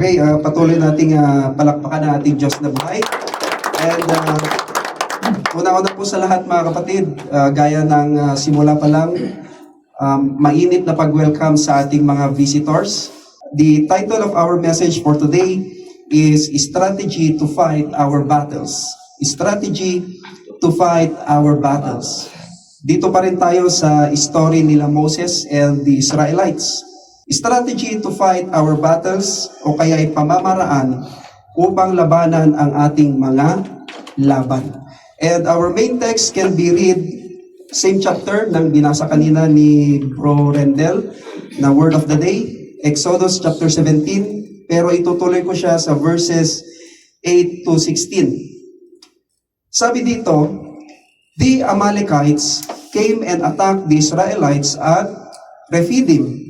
Okay, patuloy nating palakpakan ang ating Diyos na buhay. And una-una po sa lahat mga kapatid, gaya ng simula pa lang, mainit na pag-welcome sa ating mga visitors. The title of our message for today is Strategy to Fight Our Battles. Strategy to Fight Our Battles. Dito pa rin tayo sa story nila Moses and the Israelites. Strategy to fight our battles o kaya'y pamamaraan upang labanan ang ating mga laban. And our main text can be read, same chapter ng binasa kanina ni Bro Rendel na Word of the Day, Exodus chapter 17, pero itutuloy ko siya sa verses 8 to 16. Sabi dito, the Amalekites came and attacked the Israelites at Rephidim.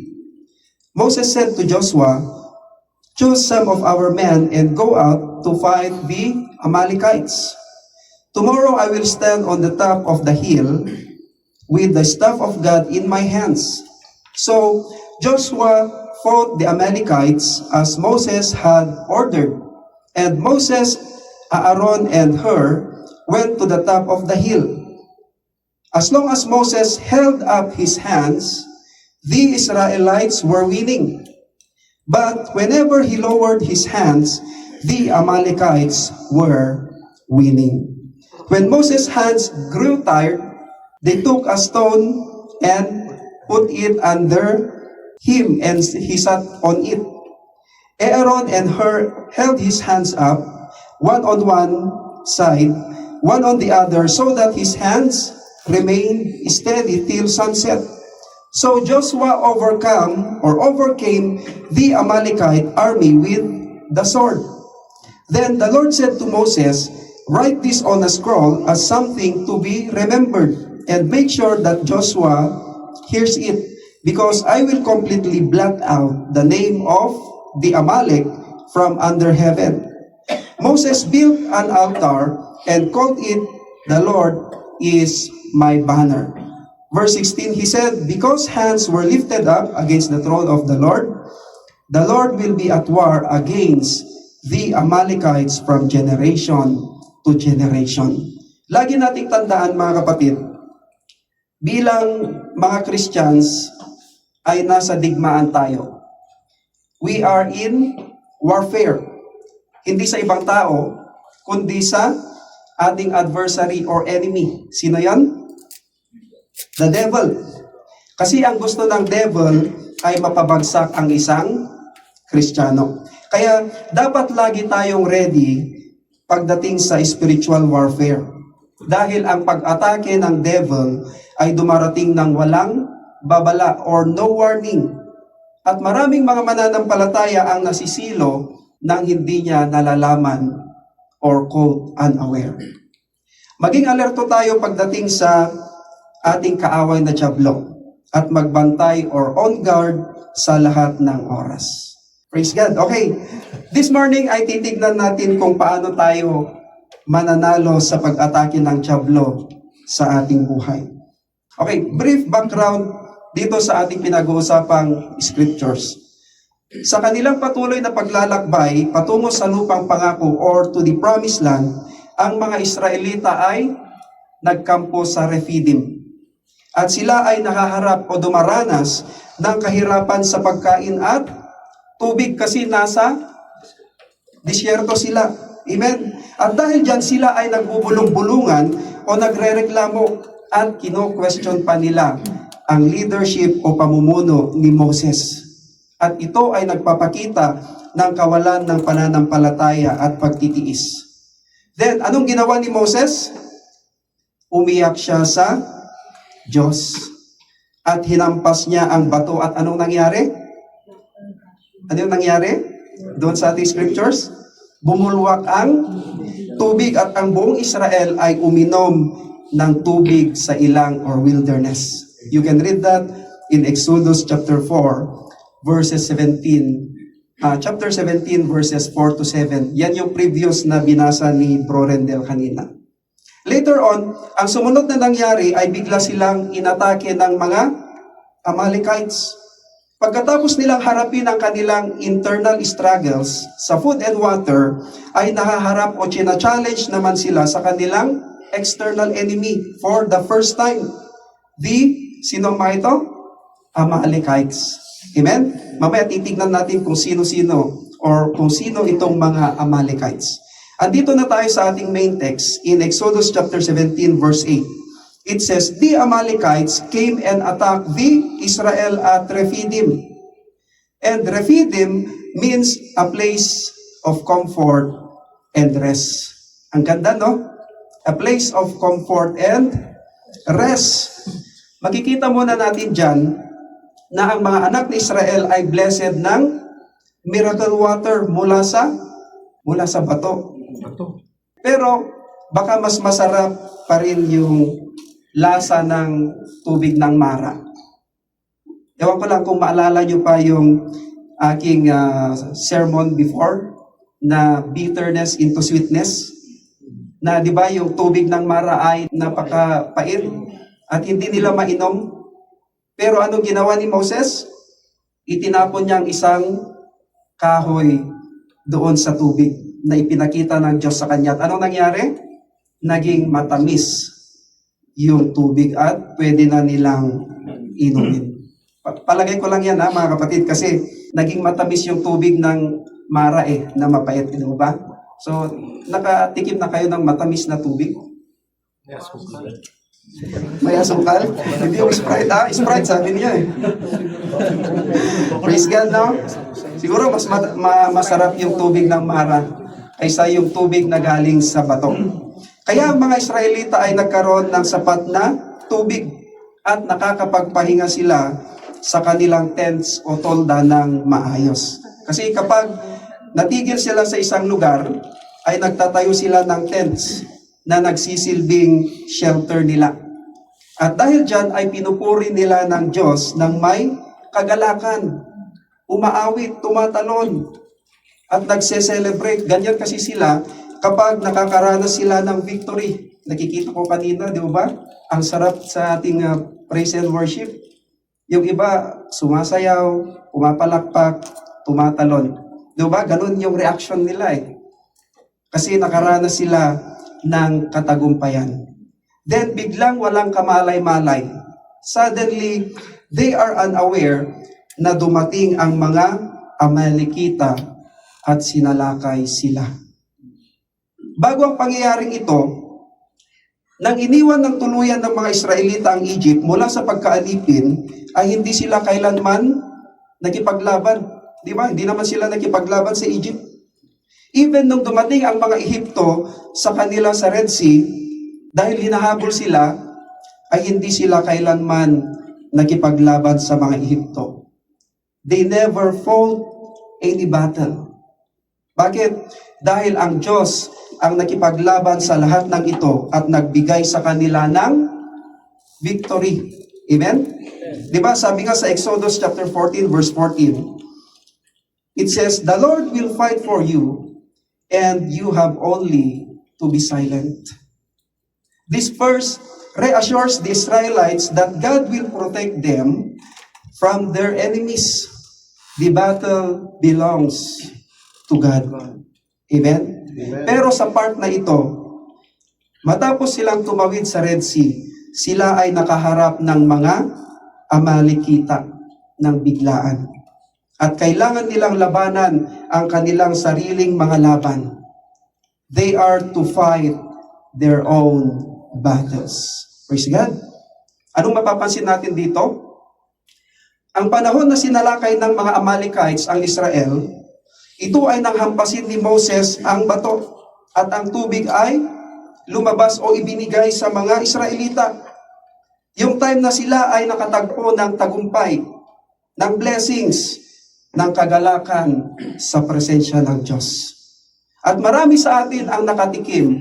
Moses said to Joshua, "Choose some of our men and go out to fight the Amalekites. Tomorrow I will stand on the top of the hill with the staff of God in my hands." So Joshua fought the Amalekites as Moses had ordered. And Moses, Aaron, and Hur went to the top of the hill. As long as Moses held up his hands, the Israelites were winning. But whenever he lowered his hands, the Amalekites were winning. When Moses' hands grew tired, they took a stone and put it under him, and he sat on it. Aaron and Hur held his hands up, one on one side, one on the other, so that his hands remained steady till sunset. So Joshua overcame the Amalekite army with the sword. Then the Lord said to Moses, "Write this on a scroll as something to be remembered, and make sure that Joshua hears it, because I will completely blot out the name of the Amalek from under heaven." Moses built an altar and called it, "The Lord is my banner." Verse 16, he said, "Because hands were lifted up against the throne of the Lord will be at war against the Amalekites from generation to generation." Lagi nating tandaan mga kapatid, bilang mga Christians ay nasa digmaan tayo. We are in warfare. Hindi sa ibang tao, kundi sa ating adversary or enemy. Sino yan? The devil. Kasi ang gusto ng devil ay mapabagsak ang isang Kristiyano. Kaya dapat lagi tayong ready pagdating sa spiritual warfare. Dahil ang pag-atake ng devil ay dumarating ng walang babala or no warning. At maraming mga mananampalataya ang nasisilo nang hindi niya nalalaman or quote, unaware. Maging alerto tayo pagdating sa ating kaaway na dyablo at magbantay or on guard sa lahat ng oras. Praise God. Okay, this morning ay titignan natin kung paano tayo mananalo sa pag-atake ng dyablo sa ating buhay. Okay, brief background dito sa ating pinag-uusapang scriptures. Sa kanilang patuloy na paglalakbay patungo sa lupang pangako or to the promised land, ang mga Israelita ay nagkampo sa Rephidim. At sila ay nakaharap o dumaranas ng kahirapan sa pagkain at tubig kasi nasa disyerto sila. Amen? At dahil dyan sila ay nagbubulong-bulungan o nagrereklamo at kino-question pa nila ang leadership o pamumuno ni Moses. At ito ay nagpapakita ng kawalan ng pananampalataya at pagtitiis. Then, anong ginawa ni Moses? Umiyak siya sa Diyos. At hinampas niya ang bato. At anong nangyari? Anong nangyari? Doon sa ating scriptures? Bumulwak ang tubig at ang buong Israel ay uminom ng tubig sa ilang or wilderness. You can read that in Exodus chapter 4, verses 17. Chapter 17, verses 4 to 7. Yan yung previous na binasa ni Bro Rendel kanina. Later on, ang sumunod na nangyari ay bigla silang inatake ng mga Amalekites. Pagkatapos nilang harapin ang kanilang internal struggles sa food and water, ay nahaharap o china-challenge naman sila sa kanilang external enemy for the first time. Sino ang mga ito? Amalekites. Amen? Mamaya titignan natin kung sino-sino or kung sino itong mga Amalekites. Andito na tayo sa ating main text in Exodus chapter 17 verse 8. It says, the Amalekites came and attacked the Israel at Rephidim. And Rephidim means a place of comfort and rest. Ang ganda, no? A place of comfort and rest. Makikita muna natin dyan na ang mga anak ni Israel ay blessed ng miracle water mula sa bato. Pero baka mas masarap pa rin yung lasa ng tubig ng Mara. Ewan ko lang kung maalala nyo pa yung aking sermon before na bitterness into sweetness. Na di ba yung tubig ng Mara ay napakapait at hindi nila mainom. Pero anong ginawa ni Moses? Itinapon niya ang isang kahoy doon sa tubig na ipinakita ng Diyos sa kanya. At anong nangyari? Naging matamis yung tubig at pwede na nilang inumin. Palagay ko lang yan mga kapatid kasi naging matamis yung tubig ng Mara na mapait, di ba? So, nakatikim na kayo ng matamis na tubig? Yes, May asukal? Hindi yung Sprite Sprite sabi niya Praise God, no? Siguro mas masarap yung tubig ng Mara kaysa yung tubig na galing sa bato. Kaya ang mga Israelita ay nagkaroon ng sapat na tubig at nakakapagpahinga sila sa kanilang tents o tolda ng maayos. Kasi kapag natigil sila sa isang lugar, ay nagtatayo sila ng tents na nagsisilbing shelter nila. At dahil dyan ay pinupuri nila ng Diyos ng may kagalakan, umaawit, tumatalon, at nagse-celebrate. Ganyan kasi sila kapag nakakaranas sila ng victory. Nakikita ko kanina, di ba? Ang sarap sa ating praise and worship. Yung iba, sumasayaw, pumapalakpak, tumatalon. Di ba? Ganun yung reaction nila Kasi nakaranas sila ng katagumpayan. Then biglang walang kamalay-malay. Suddenly, they are unaware na dumating ang mga Amalekita at sinalakay sila. Bago ang pangyayaring ito, nang iniwan ng tuluyan ng mga Israelita ang Egypt mula sa pagkaalipin, ay hindi sila kailanman nakipaglaban. Di ba? Hindi naman sila nakipaglaban sa Egypt. Even nung dumating ang mga Ehipto sa kanila sa Red Sea, dahil hinahabol sila, ay hindi sila kailanman nakipaglaban sa mga Ehipto. They never fought any battle. Bakit? Dahil ang Diyos ang nakipaglaban sa lahat ng ito at nagbigay sa kanila ng victory. Amen? Diba? Sabi nga sa Exodus chapter 14 verse 14, it says, the Lord will fight for you and you have only to be silent. This verse reassures the Israelites that God will protect them from their enemies. The battle belongs to God. Amen? Amen. Pero sa part na ito, matapos silang tumawid sa Red Sea, sila ay nakaharap ng mga Amalekita ng biglaan. At kailangan nilang labanan ang kanilang sariling mga laban. They are to fight their own battles. Praise God. Anong mapapansin natin dito? Ang panahon na sinalakay ng mga Amalekites ang Israel, ito ay nanghampasin ni Moses ang bato at ang tubig ay lumabas o ibinigay sa mga Israelita. Yung time na sila ay nakatagpo ng tagumpay, ng blessings, ng kagalakan sa presensya ng Diyos. At marami sa atin ang nakatikim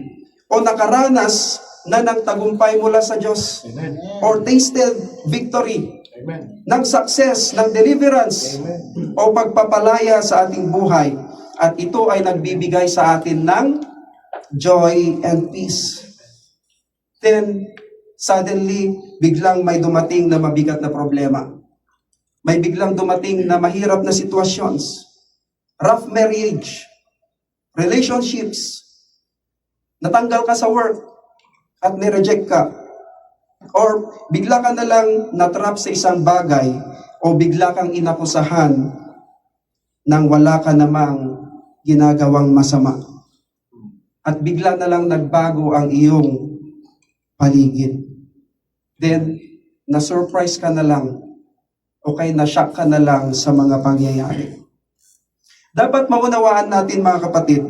o nakaranas na ng tagumpay mula sa Diyos. Amen. Or tasted victory. Amen. Ng success, ng deliverance, Amen. o pagpapalaya sa ating buhay. At ito ay nagbibigay sa atin ng joy and peace. Then, suddenly, biglang may dumating na mabigat na problema. may biglang dumating na mahirap na sitwasyons, rough marriage, relationships, natanggal ka sa work at nireject ka, or bigla ka na lang natrap sa isang bagay o bigla kang inakusahan nang wala ka namang ginagawang masama. At bigla na lang nagbago ang iyong paligid. Then, na-surprise ka na lang o kaya na-shock ka na lang sa mga pangyayari. Dapat maunawaan natin mga kapatid,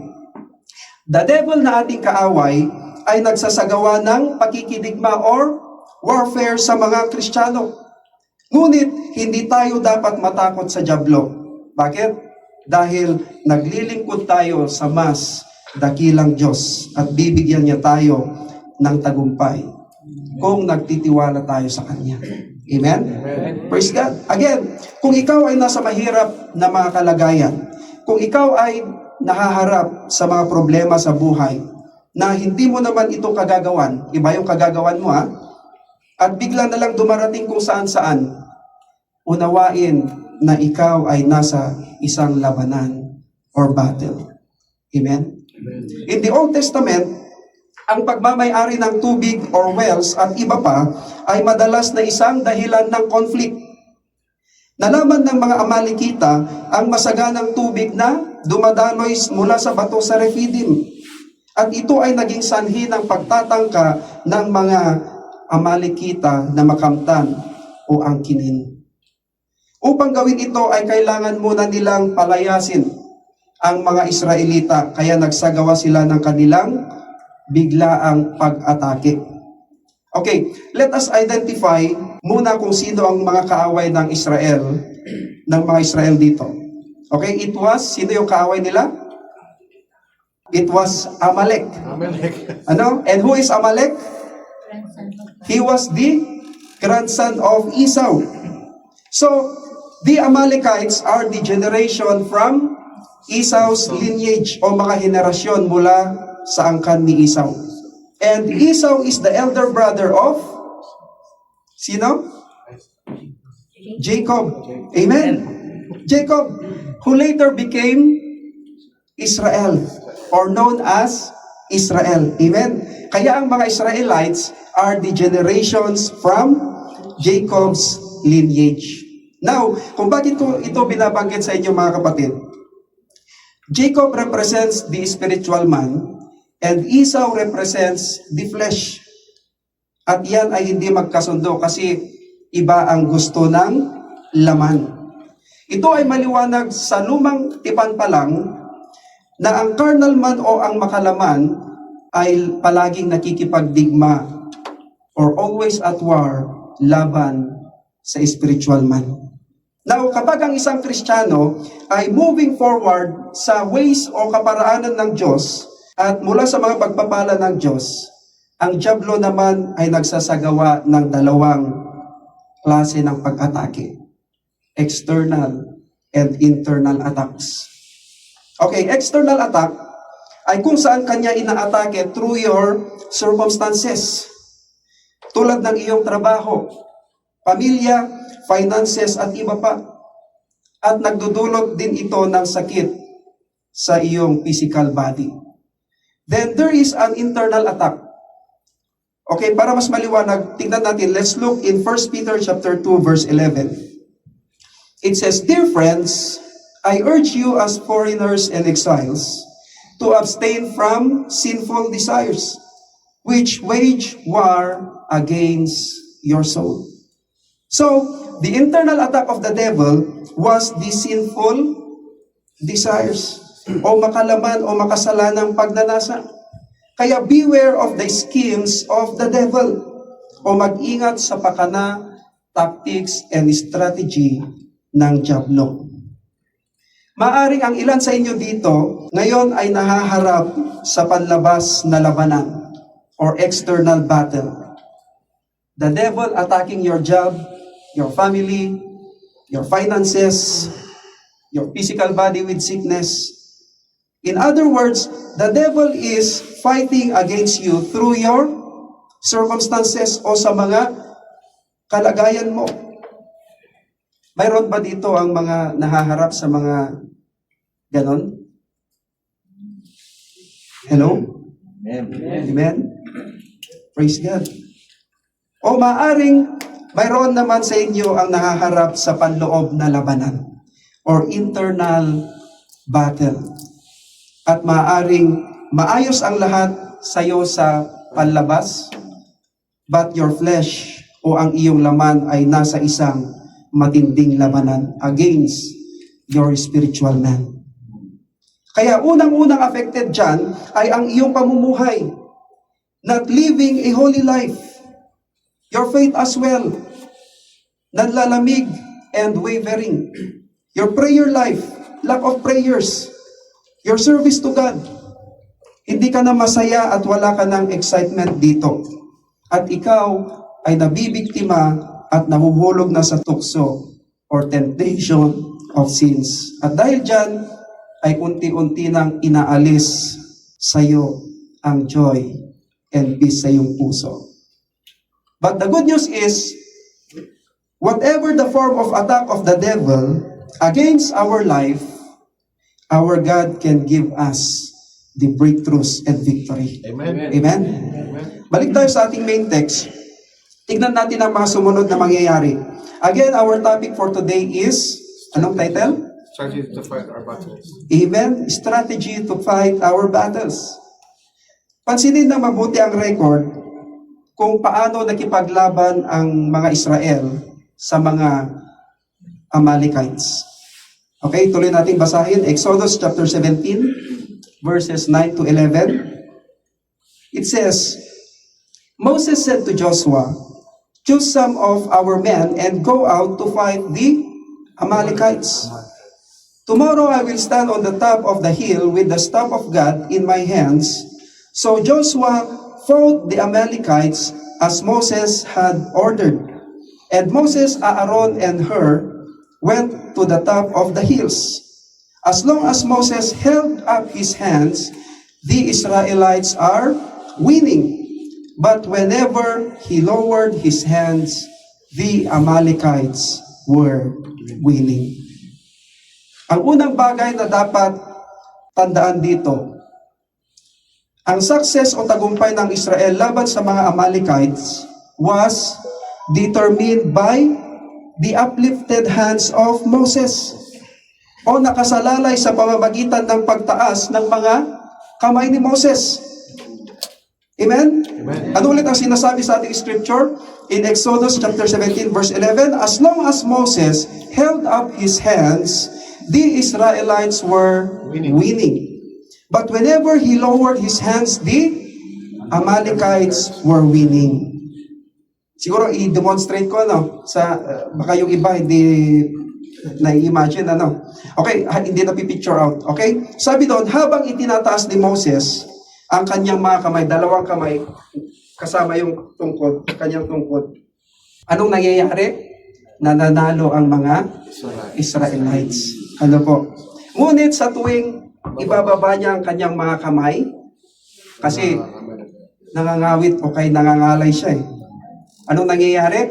the devil na ating kaaway ay nagsasagawa ng pakikidigma or warfare sa mga Kristiyano. Ngunit, hindi tayo dapat matakot sa dyablo. Bakit? Dahil naglilingkod tayo sa mas dakilang Diyos at bibigyan niya tayo ng tagumpay kung nagtitiwala tayo sa Kanya. Amen? Amen. Praise God. Again, kung ikaw ay nasa mahirap na mga kalagayan, kung ikaw ay nahaharap sa mga problema sa buhay, na hindi mo naman ito kagagawan, iba yung kagagawan mo at bigla na lang dumarating kung saan-saan, unawain na ikaw ay nasa isang labanan or battle. Amen? In the Old Testament, ang pagmamay-ari ng tubig or wells at iba pa ay madalas na isang dahilan ng conflict. Nalaman ng mga Amalekita ang masaganang tubig na dumadaloy mula sa bato sa Rephidim. At ito ay naging sanhi ng pagtatangka ng mga Amalekita na makamtan o angkinin. Upang gawin ito ay kailangan muna nilang palayasin ang mga Israelita, kaya nagsagawa sila ng kanilang biglaang pag-atake. Okay, let us identify muna kung sino ang mga kaaway ng mga Israel dito. Okay, sino yung kaaway nila? It was Amalek. Ano? And who is Amalek? He was the grandson of Esau. So, the Amalekites are the generation from Esau's lineage o mga henerasyon mula sa angkan ni Esau. And Esau is the elder brother of sino? Jacob. Amen. Jacob, who later became Israel or known as Israel. Amen. Kaya ang mga Israelites are the generations from Jacob's lineage. Now, kung bakit ko ito binabanggit sa inyo mga kapatid, Jacob represents the spiritual man and Esau represents the flesh. At yan ay hindi magkasundo kasi iba ang gusto ng laman. Ito ay maliwanag sa lumang tipan pa lang na ang carnal man o ang makalaman ay palaging nakikipagdigma or always at war laban sa spiritual man. Now, kapag ang isang Kristiyano ay moving forward sa ways o kaparaanan ng Diyos at mula sa mga pagpapala ng Diyos, ang dyablo naman ay nagsasagawa ng dalawang klase ng pag-atake. External and internal attacks. Okay, external attack ay kung saan kanya inaatake through your circumstances. Tulad ng iyong trabaho, pamilya, finances at iba pa. At nagdudulot din ito ng sakit sa iyong physical body. Then there is an internal attack. Okay, para mas maliwanag, tingnan natin, let's look in 1 Peter chapter 2 verse 11. It says, "Dear friends, I urge you as foreigners and exiles to abstain from sinful desires, which wage war against your soul." So, the internal attack of the devil was the sinful desires o makalaman o makasalanang pagnanasa. Kaya beware of the schemes of the devil o mag-ingat sa pakana, tactics, and strategy ng dyablo. Maaring ang ilan sa inyo dito ngayon ay nahaharap sa panlabas na labanan or external battle. The devil attacking your job, your family, your finances, your physical body with sickness. In other words, the devil is fighting against you through your circumstances o sa mga kalagayan mo. Mayroon ba dito ang mga nahaharap sa mga ganon? Hello? Amen? Praise God. O maaring mayroon naman sa inyo ang nahaharap sa panloob na labanan or internal battle. At maaring maayos ang lahat sa iyo sa panlabas, but your flesh o ang iyong laman ay nasa isang matinding labanan against your spiritual man. Kaya unang-unang affected dyan ay ang iyong pamumuhay. Not living a holy life. Your faith as well. Nanlalamig and wavering. Your prayer life, lack of prayers. Your service to God. Hindi ka na masaya at wala ka ng excitement dito. At ikaw ay nabibiktima at nahuhulog na sa tukso or temptation of sins. At dahil dyan, ay unti-unti nang inaalis sa iyo ang joy and peace sa iyong puso. But the good news is, whatever the form of attack of the devil against our life, our God can give us the breakthroughs and victory. Amen. Amen? Balik tayo sa ating main text. Tignan natin ang mga sumunod na mangyayari. Again, our topic for today is, anong title? Strategy to fight our battles. Amen? Strategy to fight our battles. Pansinin na mabuti ang record kung paano nakipaglaban ang mga Israel sa mga Amalekites. Okay, tuloy natin basahin. Exodus chapter 17, verses 9 to 11. It says, Moses said to Joshua, "Choose some of our men and go out to fight the Amalekites. Tomorrow I will stand on the top of the hill with the staff of God in my hands." So Joshua fought the Amalekites as Moses had ordered. And Moses, Aaron, and Hur went to the top of the hills. As long as Moses held up his hands, the Israelites are winning. But whenever he lowered his hands, the Amalekites were winning. Ang unang bagay na dapat tandaan dito, ang success o tagumpay ng Israel laban sa mga Amalekites was determined by the uplifted hands of Moses o nakasalalay sa pamamagitan ng pagtaas ng mga kamay ni Moses. Amen? Amen. Ano ulit ang sinasabi sa ating scripture? In Exodus chapter 17 verse 11, as long as Moses held up his hands, the Israelites were winning. But whenever he lowered his hands, the Amalekites were winning. Siguro i-demonstrate ko sa baka yung iba hindi na-imagine Okay, hindi na picture out. Okay? Sabi doon, habang itinataas ni Moses ang kanyang mga kamay, dalawang kamay kasama yung tungkod, kanyang tungkod. Anong nangyayari? Nananalo ang mga Israelites. Ano po? Ngunit sa tuwing ibababa niya ang kanyang mga kamay, kasi nangangawit o kay nangangalay siya eh. Anong nangyayari?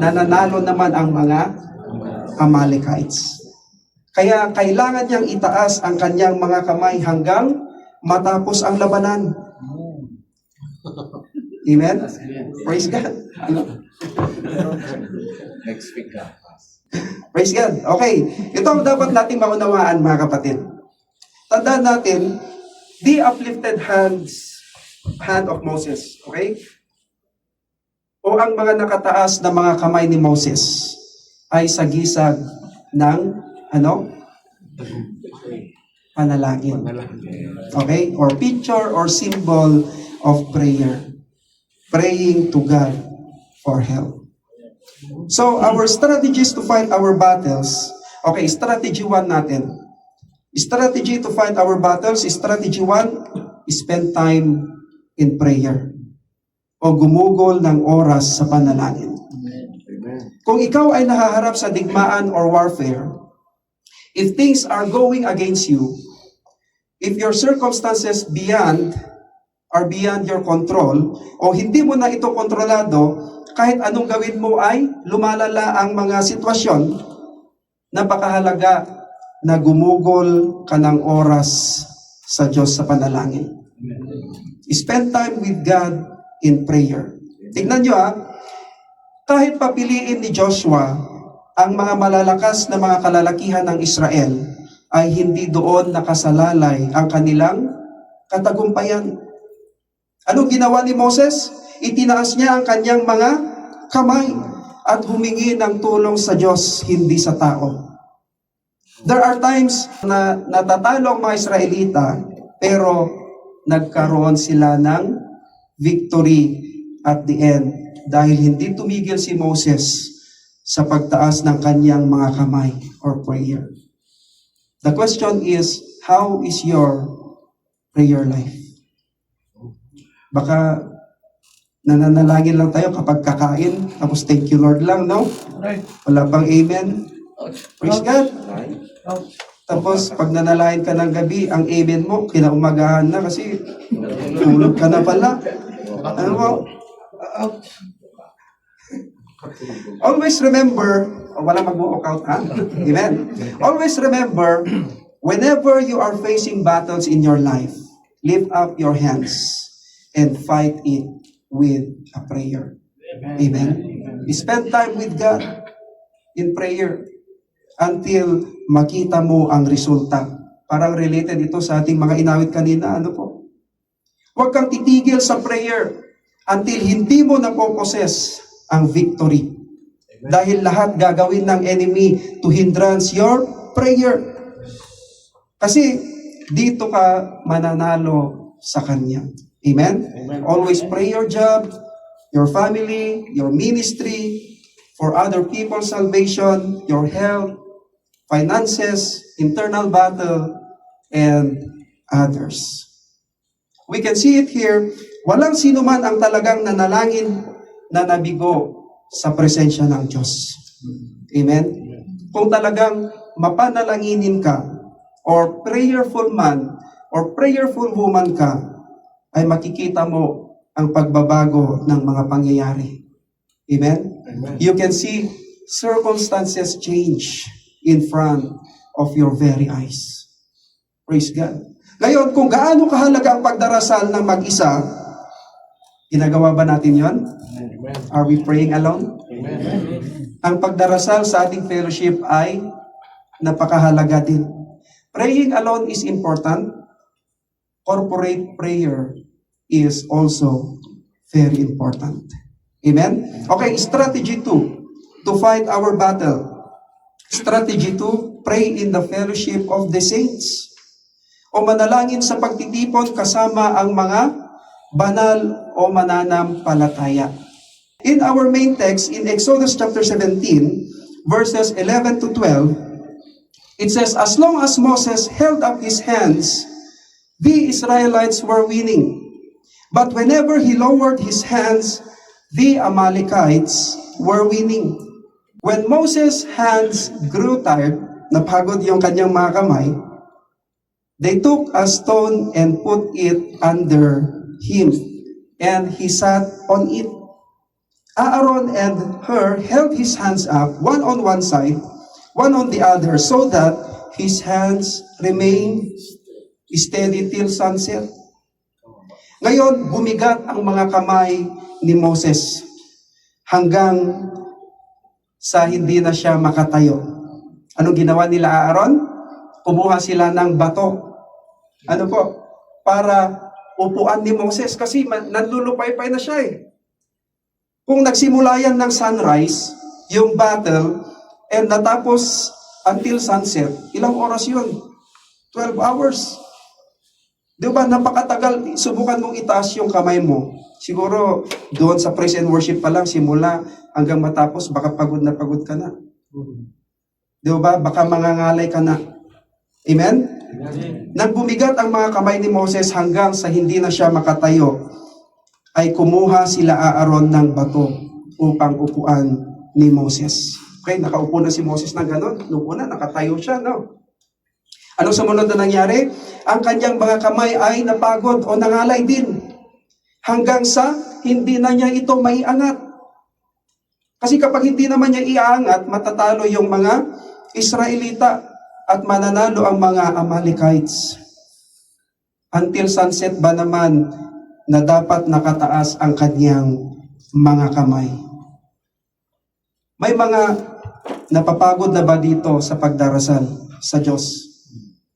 Nananalo naman ang mga Amalekites. Kaya kailangan niyang itaas ang kanyang mga kamay hanggang matapos ang labanan. Amen? Praise God. Next week ka. Praise God. Okay. Ito ang dapat nating maunawaan, mga kapatid. Tandaan natin, the uplifted hand of Moses. Okay? O ang mga nakataas na mga kamay ni Moses ay sagisag ng panalangin. Okay? Or picture or symbol of prayer. Praying to God for help. So, our strategies to fight our battles. Okay, strategy 1 natin. Strategy to fight our battles, strategy 1, spend time in prayer. O gumugol ng oras sa panalangin. Kung ikaw ay nahaharap sa digmaan or warfare, if things are going against you, if your circumstances beyond are beyond your control, o hindi mo na ito kontrolado, kahit anong gawin mo ay lumalala ang mga sitwasyon, napakahalaga na gumugol ka ng oras sa Diyos sa panalangin. Spend time with God in prayer. Tignan nyo kahit papiliin ni Joshua ang mga malalakas na mga kalalakihan ng Israel, ay hindi doon nakasalalay ang kanilang katagumpayan. Anong ginawa ni Moses? Itinaas niya ang kanyang mga kamay at humingi ng tulong sa Diyos, hindi sa tao. There are times na natatalo ang mga Israelita, pero nagkaroon sila ng victory at the end dahil hindi tumigil si Moses sa pagtaas ng kanyang mga kamay or prayer. The question is, how is your prayer life? Baka nananalangin lang tayo kapag kakain, tapos thank you Lord lang, no? Wala pang amen. Praise God. Tapos pag nanalangin ka ng gabi, ang amen mo, kinaumagahan na kasi tulog ka na pala. Ano mo? Always remember, wala mag-walk out, ha? Amen. Always remember, whenever you are facing battles in your life, lift up your hands and fight it with a prayer. Amen. Spend time with God in prayer until makita mo ang resulta. Parang related ito sa ating mga inawit kanina. Ano po? Huwag kang titigil sa prayer until hindi mo napoposes ang victory. Dahil lahat gagawin ng enemy to hindrance your prayer. Kasi dito ka mananalo sa Kanya. Amen? Always pray your job, your family, your ministry, for other people's salvation, your health, finances, internal battle, and others. We can see it here, walang sino man ang talagang nanalangin na nabigo sa presensya ng Diyos. Amen? Kung talagang mapanalanginin ka, or prayerful man, or prayerful woman ka, ay makikita mo ang pagbabago ng mga pangyayari. Amen? Amen. You can see circumstances change in front of your very eyes. Praise God. Ngayon, kung gaano kahalaga ang pagdarasal ng mag-isa, ginagawa ba natin yon? Amen. Are we praying alone? Amen. Ang pagdarasal sa ating fellowship ay napakahalaga din. Praying alone is important. Corporate prayer is also very important. Amen? Okay, strategy 2, to fight our battle. Strategy 2, pray in the fellowship of the saints. O manalangin sa pagtitipon kasama ang mga banal o mananampalataya. In our main text, in Exodus chapter 17, verses 11 to 12, it says, as long as Moses held up his hands, the Israelites were winning. But whenever he lowered his hands, the Amalekites were winning. When Moses' hands grew tired, napagod yung kanyang mga kamay, they took a stone and put it under him, and he sat on it. Aaron and Hur held his hands up, one on one side, one on the other, so that his hands remained steady till sunset. Ngayon, bumigat ang mga kamay ni Moses hanggang sa hindi na siya makatayo. Anong ginawa nila, Aaron? Kumuha sila ng bato. Ano po? Para upuan ni Moses kasi nanlulupay-pay na siya eh. Kung nagsimula yan ng sunrise, yung battle, and natapos until sunset, ilang oras yun? 12 hours. Di ba, napakatagal, subukan mong itaas yung kamay mo. Siguro, doon sa praise and worship pa lang, simula hanggang matapos, baka pagod na pagod ka na. Di ba, baka mangangalay ka na. Amen? Nang bumigat ang mga kamay ni Moses hanggang sa hindi na siya makatayo, ay kumuha sila Aaron ng bato upang upuan ni Moses. Okay, nakaupo na si Moses na gano'n. Noong una, nakatayo siya, no? Anong sumunod na nangyari? Ang kanyang mga kamay ay napagod o nangalay din. hanggang sa hindi na niya ito maiangat. Kasi kapag hindi naman niya iaangat, matatalo yung mga Israelita at mananalo ang mga Amalekites. Until sunset ba naman na dapat nakataas ang kanyang mga kamay? May mga napapagod na ba dito sa pagdarasal sa Diyos?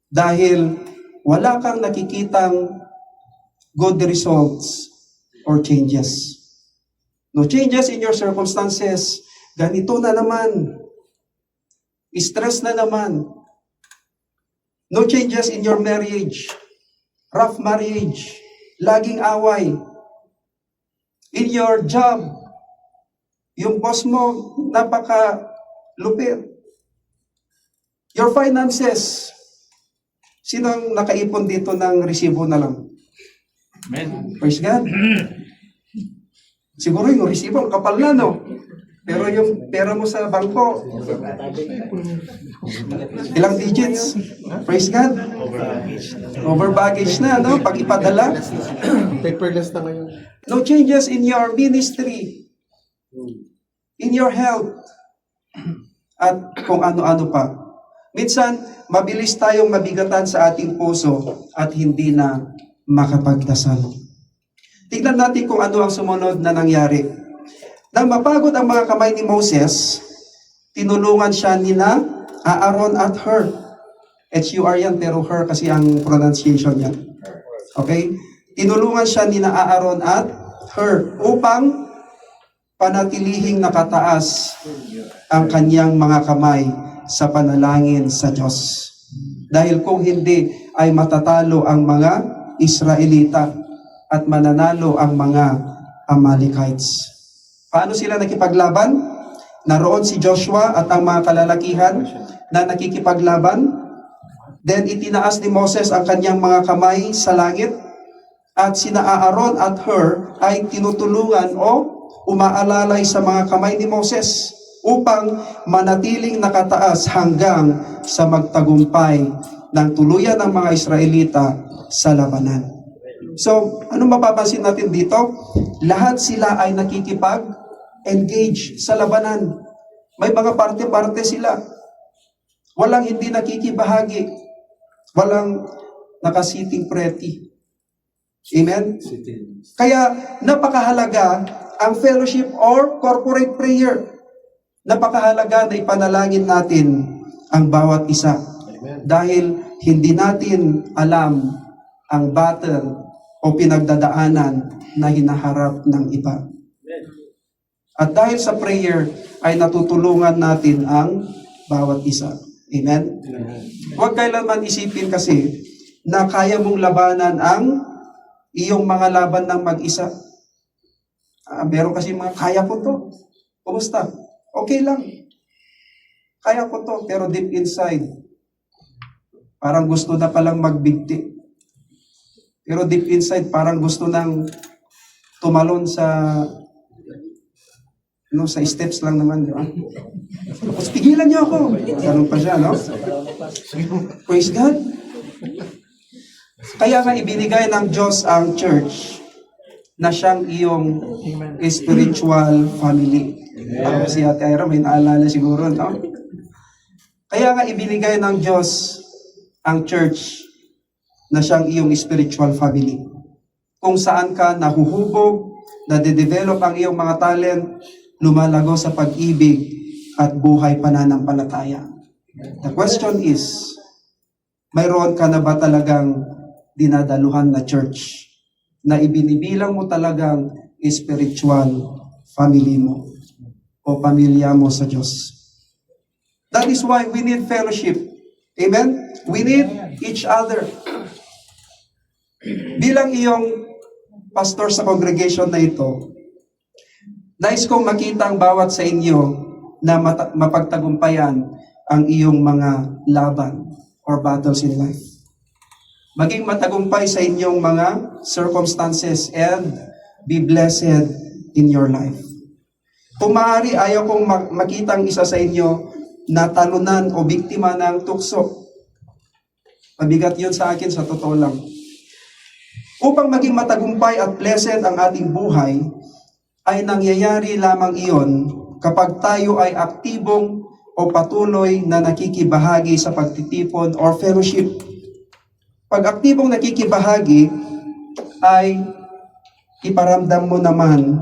Dahil wala kang nakikitang good results or changes. No changes in your circumstances. Ganito na naman. Stress na naman. No changes in your marriage. Rough marriage. Laging away. In your job. Yung boss mo, napaka-lupit. Your finances. Sino ang nakaipon dito ng resibo na lang? Amen. Praise God. Siguro yung resibo, ang kapal na, no? Pero yung pera mo sa bangko, ilang digits? Praise God. Over baggage na, no? Pag ipadala. Paperless na ngayon. No changes in your ministry, in your health, at kung ano-ano pa. Minsan, mabilis tayong mabigatan sa ating puso at hindi na makapagdasal. Tignan natin kung ano ang sumunod na nangyari. Nang mapagod ang mga kamay ni Moses, tinulungan siya nina Aaron at Hur. H-U-R yan, pero Hur kasi ang pronunciation niya. Okay? Tinulungan siya nina Aaron at Hur upang panatilihing nakataas ang kanyang mga kamay sa panalangin sa Diyos. Dahil kung hindi, ay matatalo ang mga Israelita at mananalo ang mga Amalekites. Paano sila nakipaglaban? Naroon si Joshua at ang mga kalalakihan na nakikipaglaban. Then itinaas ni Moses ang kanyang mga kamay sa langit at sina Aaron at Hur ay tinutulungan o umaalalay sa mga kamay ni Moses upang manatiling nakataas hanggang sa magtagumpay ng tuluyan ng mga Israelita sa labanan. So, anong mapapansin natin dito? Lahat sila ay nakikipag-engage sa labanan. May mga parte-parte sila. Walang hindi nakikibahagi. Walang nakasiting pretty. Amen? Kaya napakahalaga ang fellowship or corporate prayer. Napakahalaga na ipanalangin natin ang bawat isa. Dahil hindi natin alam ang battle o pinagdadaanan na hinaharap ng iba. At dahil sa prayer, ay natutulungan natin ang bawat isa. Amen? Huwag kailanman isipin kasi na kaya mong labanan ang iyong mga laban ng mag-isa. Meron kasi mga, kaya ko to. Kumusta? Okay lang. Kaya ko to, pero deep inside, parang gusto na palang magbigti. Pero deep inside, parang gusto nang tumalon sa sa steps lang naman, di ba? Tapos pigilan niyo ako. Ganun pa siya, no? Praise God. Kaya nga ibinigay ng Diyos ang church na siyang iyong spiritual family. Si Ate Ira, may naalala siguro, no? Kaya nga ibinigay ng Diyos ang church na siyang iyong spiritual family. Kung saan ka nahuhubog, nade-develop ang iyong mga talent, lumalago sa pag-ibig at buhay pananampalataya. The question is, mayroon ka na ba talagang dinadaluhan na church na ibinibilang mo talagang spiritual family mo o pamilya mo sa Diyos? That is why we need fellowship. Amen? We need each other. Bilang iyong pastor sa congregation na ito, nais kong makita ang bawat sa inyo na mapagtagumpayan ang iyong mga laban or battles in life. Maging matagumpay sa inyong mga circumstances and be blessed in your life. Kung maaari, ayaw kong makita ang isa sa inyo na talunan o biktima ng tukso. Mabigat yun sa akin, sa totoo lang. Upang maging matagumpay at pleasant ang ating buhay, ay nangyayari lamang iyon kapag tayo ay aktibong o patuloy na nakikibahagi sa pagtitipon or fellowship. Pag aktibong nakikibahagi, ay iparamdam mo naman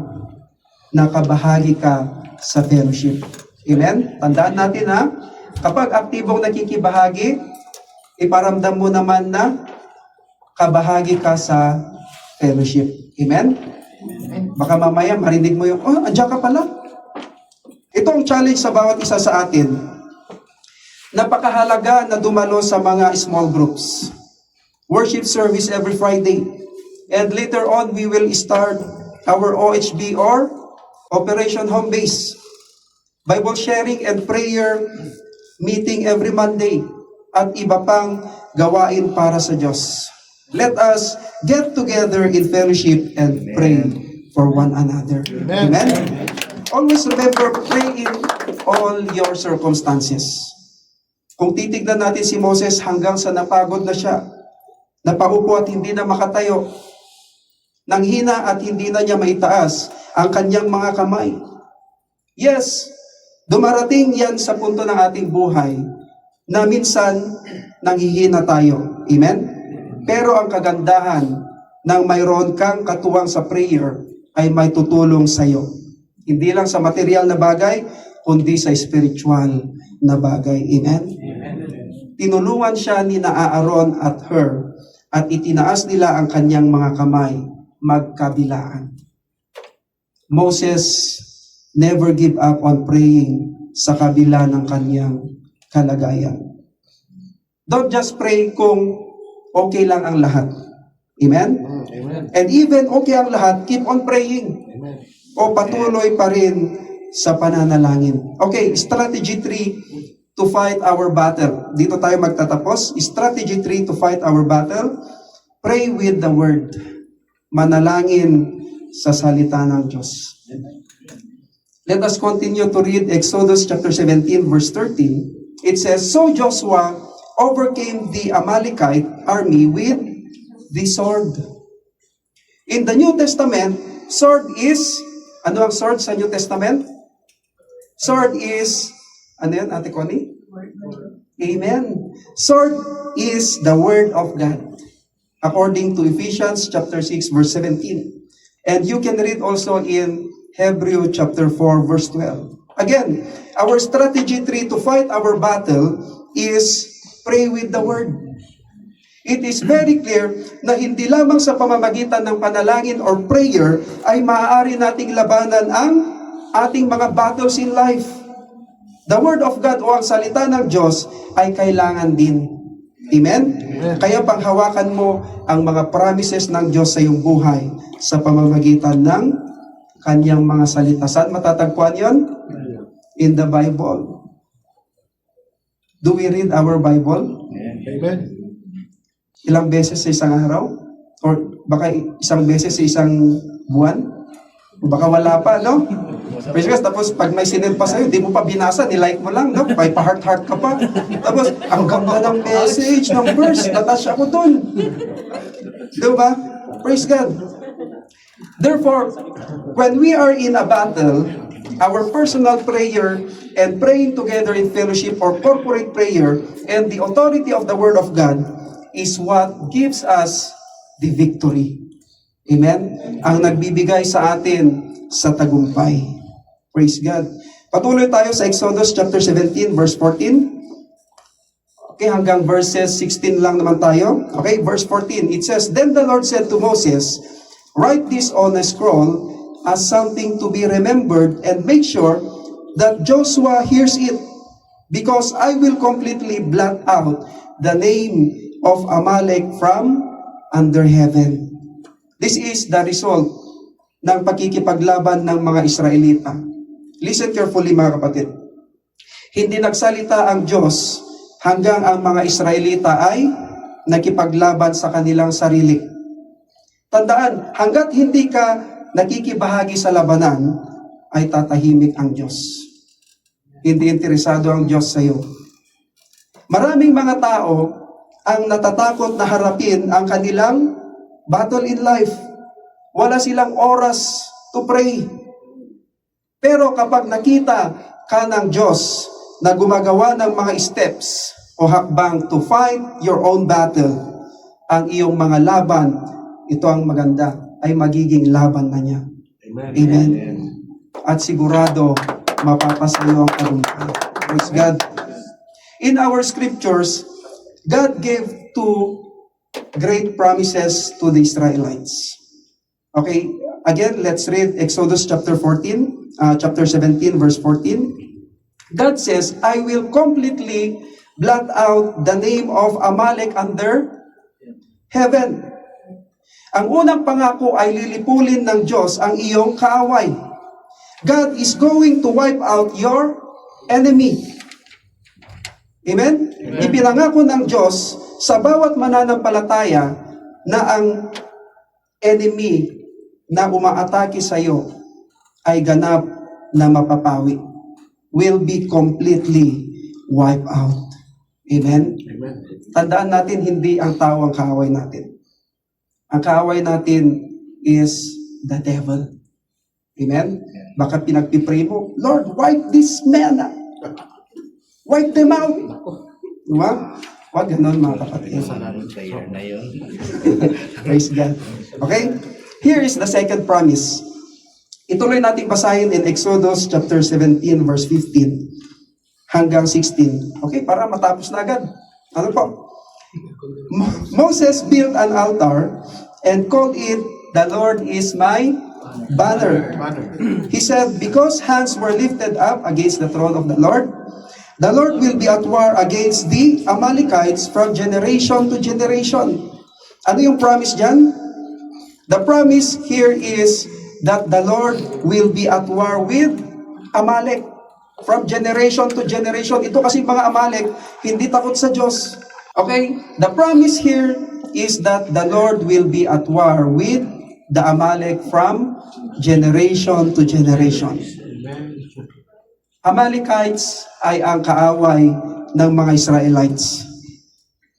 na kabahagi ka sa fellowship. Amen? Tandaan natin ha, kapag aktibong nakikibahagi, iparamdam mo naman na kabahagi ka sa fellowship. Amen? Baka mamaya marinig mo yung, oh, andiyan ka pala. Ito ang challenge sa bawat isa sa atin. Napakahalaga na dumalo sa mga small groups. Worship service every Friday. And later on, we will start our OHB or Operation Home Base. Bible sharing and prayer meeting every Monday. At iba pang gawain para sa Diyos. Let us get together in fellowship and pray for one another. Amen? Always remember, pray in all your circumstances. Kung titignan natin si Moses hanggang sa napagod na siya, napaupo at hindi na makatayo, nanghina at hindi na niya maitaas ang kanyang mga kamay. Yes, dumarating yan sa punto ng ating buhay na minsan nanghihina tayo. Amen? Pero ang kagandahan ng mayroon kang katuwang sa prayer ay may tutulong sa iyo. Hindi lang sa material na bagay, kundi sa spiritual na bagay. Amen? Tinulungan siya ni Aaron at Hur at itinaas nila ang kanyang mga kamay magkabilaan. Moses never give up on praying sa kabila ng kanyang kalagayan. Don't just pray kung okay lang ang lahat. Amen? Amen. And even okay ang lahat, keep on praying. Amen. O patuloy pa rin sa pananalangin. Okay, strategy 3 to fight our battle. Dito tayo magtatapos. Strategy 3 to fight our battle. Pray with the word. Manalangin sa salita ng Diyos. Let us continue to read Exodus chapter 17 verse 13. It says, So Joshua overcame the Amalekite army with the sword. In the New Testament, sword is, ano ang sword sa New Testament? Sword is, ano yan, Ate Connie? Amen. Sword is the word of God. According to Ephesians chapter 6 verse 17. And you can read also in Hebrew chapter 4 verse 12. Again, our strategy 3 to fight our battle is pray with the word. It is very clear na hindi lamang sa pamamagitan ng panalangin or prayer ay maaari nating labanan ang ating mga battles in life. The word of God o ang salita ng Diyos ay kailangan din. Amen? Amen. Kaya panghawakan mo ang mga promises ng Diyos sa iyong buhay sa pamamagitan ng kanyang mga salita. Saan matatagpuan yon? In the Bible. Do we read our Bible? Amen. Ilang beses sa isang araw? Or baka isang beses sa isang buwan? O baka wala pa, no? Praise God. Tapos pag may sinend pa sa'yo, di mo pa binasa, nilike mo lang, no? May pa-heart-heart ka pa. Tapos, ang ganda ng message, ng verse, natouch ako dun. Diba? Praise God. Therefore, when we are in a battle, our personal prayer and praying together in fellowship or corporate prayer and the authority of the Word of God is what gives us the victory. Amen? Ang nagbibigay sa atin sa tagumpay. Praise God. Patuloy tayo sa Exodus chapter 17 verse 14. Okay, hanggang verses 16 lang naman tayo. Okay, verse 14. It says, Then the Lord said to Moses, Write this on a scroll as something to be remembered and make sure that Joshua hears it, because I will completely blot out the name of Amalek from under heaven. This is the result ng pakikipaglaban ng mga Israelita. Listen carefully mga kapatid. Hindi nagsalita ang Diyos hanggang ang mga Israelita ay nakipaglaban sa kanilang sarili. Tandaan, hanggat hindi ka nakikibahagi sa labanan, ay tatahimik ang Diyos. Hindi interesado ang Diyos sa iyo. Maraming mga tao ang natatakot na harapin ang kanilang battle in life. Wala silang oras to pray. Pero kapag nakita ka ng Diyos na gumagawa ng mga steps o hakbang to fight your own battle, ang iyong mga laban, ito ang maganda, ay magiging laban na niya. Amen. At sigurado, mapapasayo ang tagumpay. Praise God. In our scriptures, God gave two great promises to the Israelites. Okay, again, let's read Exodus chapter 17, verse 14. God says, I will completely blot out the name of Amalek under heaven. Ang unang pangako ay lilipulin ng Diyos ang iyong kaaway. God is going to wipe out your enemy. Amen? Ipinangako ng Diyos sa bawat mananampalataya na ang enemy na umaatake sa iyo ay ganap na mapapawi. Will be completely wiped out. Amen? Tandaan natin, hindi ang tao ang kaaway natin. Ang kaaway natin is the devil. Amen? Baka pinagpipray mo, Lord, wipe this man. Wipe them out. Diba? Huwag ganon mga kapatid. Prayer na yun. Praise God. Okay? Here is the second promise. Ituloy natin basahin in Exodus chapter 17 verse 15 hanggang 16. Okay? Para matapos na agad. Ano po? Moses built an altar and called it, the Lord is my banner. He said, because hands were lifted up against the throne of the Lord will be at war against the Amalekites from generation to generation. Ano yung promise dyan? The promise here is that the Lord will be at war with Amalek from generation to generation. Ito kasi mga Amalek, hindi takot sa Diyos. Okay? The promise here is that the Lord will be at war with the Amalek from generation to generation. Amalekites ay ang kaaway ng mga Israelites.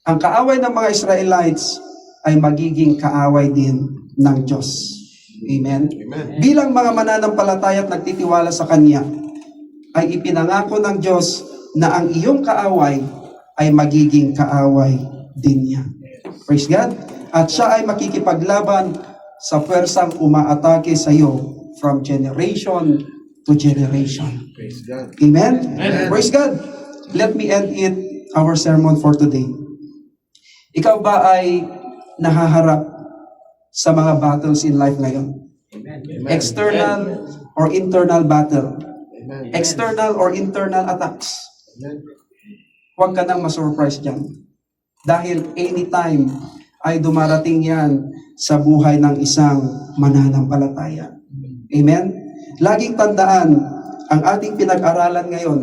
Ang kaaway ng mga Israelites ay magiging kaaway din ng Diyos. Amen? Bilang mga mananampalataya at nagtitiwala sa Kanya, ay ipinangako ng Diyos na ang iyong kaaway ay magiging kaaway din niya. Praise God. At siya ay makikipaglaban sa pwersang umaatake sa iyo from generation to generation. Praise God. Amen? Praise God. Let me end it, our sermon for today. Ikaw ba ay nahaharap sa mga battles in life ngayon? External or internal battle? External or internal attacks? Huwag ka nang masurprise dyan. Dahil anytime ay dumarating yan sa buhay ng isang mananampalataya. Amen? Laging tandaan, ang ating pinag-aralan ngayon,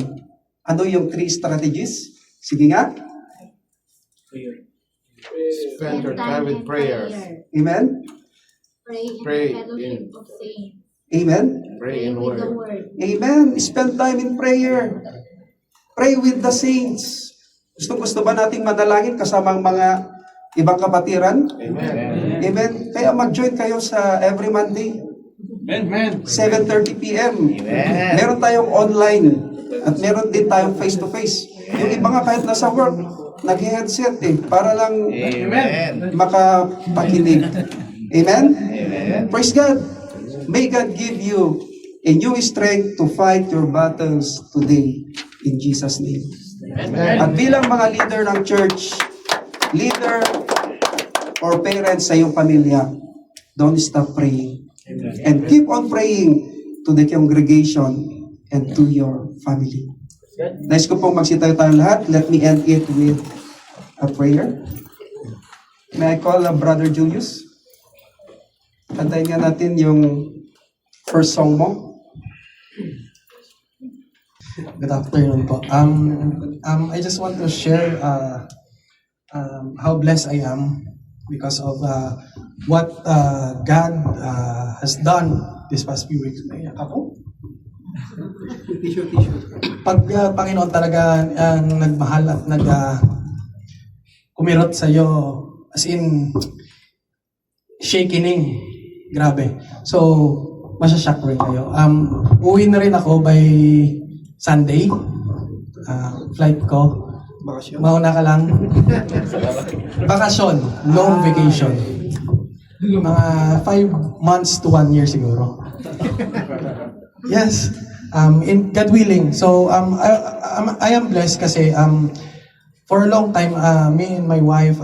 ano yung 3 strategies? Sige nga. Spend your time with prayer. Amen? Pray Pray in in- fellowship of saints. Amen? Pray in with the word. word. Amen. Spend time in prayer. Pray with the saints. Gusto ba nating madalangin kasama ang mga ibang kapatiran? Amen. Amen. Kaya mag-join kayo sa every Monday, Amen. 7:30 p.m. Amen. Meron tayong online at meron din tayong face-to-face. Yung iba nga kahit nasa work, nag-headset para lang Amen. makapakinig. Amen? Amen. Praise God. May God give you a new strength to fight your battles today in Jesus' name. Amen. At bilang mga leader ng church, leader or parents sa iyong pamilya, don't stop praying. And keep on praying to the congregation and to your family. Nais ko pong magsitayo tayo lahat. Let me end it with a prayer. May I call Brother Julius? Kantayin nga natin yung first song mo. Good afternoon po. I just want to share how blessed I am because of what God has done this past few weeks. Naiyak ako. Pag Panginoon talaga ang nagmahal at kumirot sa iyo, as in, shakening. Grabe. So, masashock rin kayo. Uwi na rin ako by Sunday. Flight ko. Mauna ka lang. Bakasyon. Long vacation. Mga 5 months to 1 year siguro. Yes. In God willing. So, I am blessed kasi for a long time, me and my wife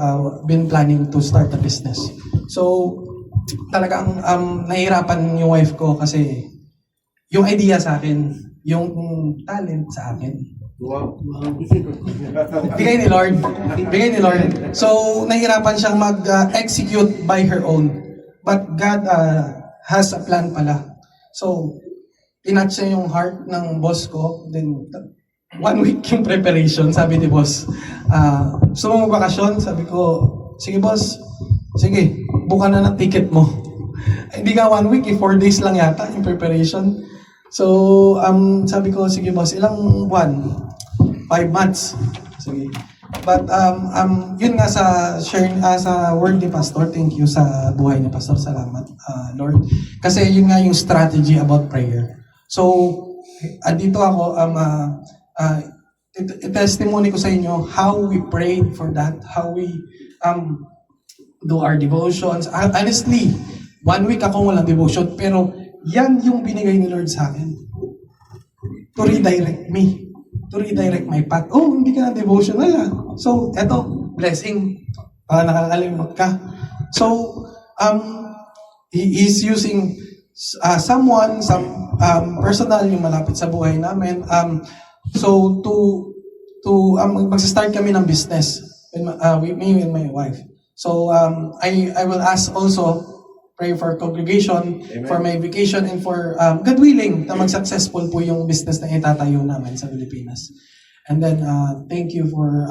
been planning to start a business. So, talagang nahihirapan yung wife ko kasi yung idea sa akin, yung talent sa akin. Wow. Bigay ni Lord. Bigay ni Lord. So, nahihirapan siyang mag-execute by her own. But God has a plan pala. So, tinatch niya yung heart ng boss ko. Then, 1 week yung preparation, sabi ni boss. Gusto mo magbakasyon? Sabi ko, sige boss, sige, buka na ng ticket mo. Hindi nga 1 week, 4 days lang yata yung preparation. So, sabi ko, sige boss, ilang buwan? 5 months. Sige. But, yun nga sa sharing, sa word ni Pastor, thank you sa buhay ni Pastor. Salamat, Lord. Kasi yun nga yung strategy about prayer. So, andito ako, testimony ko sa inyo how we prayed for that, how we do our devotions. Honestly, 1 week ako walang devotion, pero yan yung binigay ni Lord sa akin. To redirect me. To redirect my path. Oh, hindi ka na devotional ah. So, eto, blessing. Nakakalimot ka. So, He is using some personal yung malapit sa buhay namin. So, mag-start kami ng business with me and my wife. So, I will ask also, pray for congregation, for my vacation, and for God willing na mag-successful po yung business na itatayo namin sa Pilipinas. And then, thank you for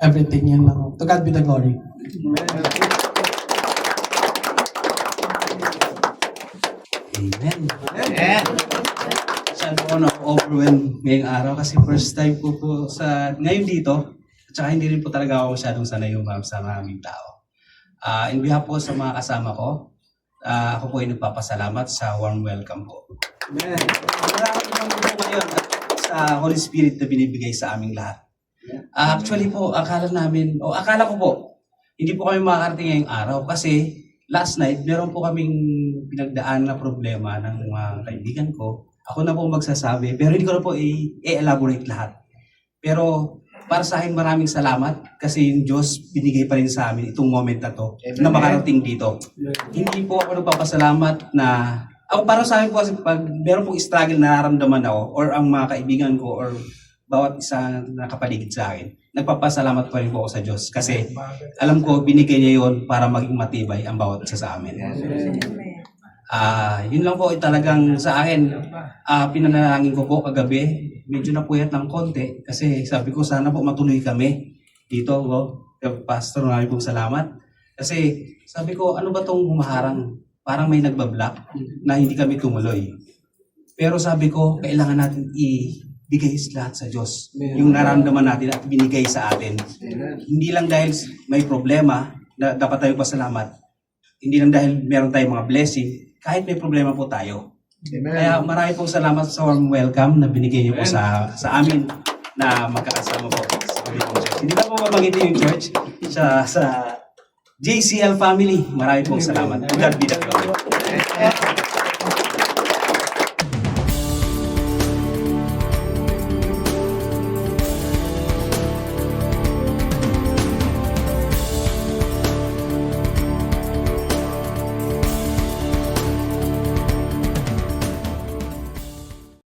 everything. Yan lang. To God be the glory. Amen. Amen. Saan po ako na-overwhelm ngayong araw kasi first time ko po ngayon dito. At saka hindi rin po talaga ako masyadong sanay sa maraming tao. In behalf po sa mga kasama ko, ako po ay nagpapasalamat sa warm welcome po. Amen. Maraming naman po ngayon at sa Holy Spirit na binibigay sa aming lahat. Actually po, akala ko po, hindi po kami makakarating ngayong araw kasi last night, meron po kaming pinagdaan na problema ng mga kaibigan ko. Ako na po magsasabi, pero hindi ko na po i-elaborate lahat. Pero para sa akin, maraming salamat kasi yung Diyos binigay pa rin sa amin itong moment na to na makarating dito. Hindi po ako nagpapasalamat na para sa akin po kasi pag meron pong struggle na nararamdaman ako or ang mga kaibigan ko or bawat isa na kapaligid sa akin, nagpapasalamat pa rin po ako sa Diyos kasi alam ko binigay niya yon para maging matibay ang bawat isa sa amin. Yun lang po talagang sa akin, pinanalangin ko po kagabi, medyo napuyat ng konti kasi sabi ko sana po matuloy kami dito. Pastor, maraming pong salamat. Kasi sabi ko, ano ba tong humaharang? Parang may nagbablock na hindi kami tumuloy. Pero sabi ko, kailangan natin ibigay lahat sa Diyos. Yung nararamdaman natin at binigay sa atin. Hindi lang dahil may problema na dapat tayo pasalamat. Hindi lang dahil meron tayong mga blessing, kahit may problema po tayo. Kaya marami pong salamat sa warm welcome na binigay niyo po sa amin na magkakasama po sa Pilipinas Church. Hindi lang po mabangitin yung church sa JCL family. Marami pong salamat. God be the glory.